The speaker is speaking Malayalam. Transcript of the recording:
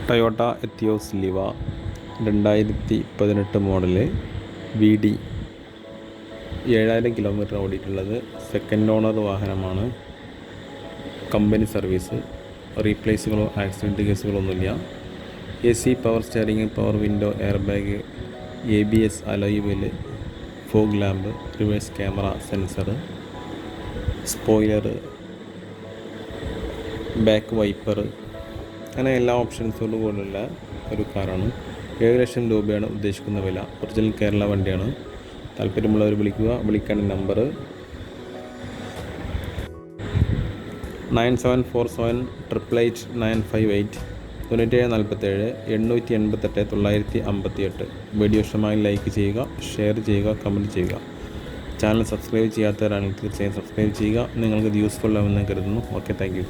Toyota Etios Liva 2018 model VD 7000 kilometre ഓടിയിട്ടുള്ളത്. സെക്കൻഡ് ഓണർ വാഹനമാണ്. Company service. റീപ്ലേസുകളോ ആക്സിഡൻറ്റ് കേസുകളോ ഒന്നുമില്ല. AC, power steering, power window, air bag, ABS alloy wheel, fog lamp, reverse camera, sensor, spoiler, back wiper, അങ്ങനെ എല്ലാ ഓപ്ഷൻസോടും കൂടിയുള്ള ഒരു കാറാണ്. 7 ലക്ഷം രൂപയാണ് ഉദ്ദേശിക്കുന്ന വില. ഒറിജിനൽ കേരള വണ്ടിയാണ്. താല്പര്യമുള്ളവർ വിളിക്കുക. വിളിക്കേണ്ട നമ്പർ 9747888958 9747 888 958. വീഡിയോ ഇഷ്ടമായി ലൈക്ക് ചെയ്യുക, ഷെയർ ചെയ്യുക, കമൻറ്റ് ചെയ്യുക. ചാനൽ സബ്സ്ക്രൈബ് ചെയ്യാത്തവരാണെങ്കിൽ തീർച്ചയായും സബ്സ്ക്രൈബ് ചെയ്യുക. നിങ്ങൾക്ക് ഇത് യൂസ്ഫുൾ ആവുമെന്ന് കരുതുന്നു. Okay, thank you.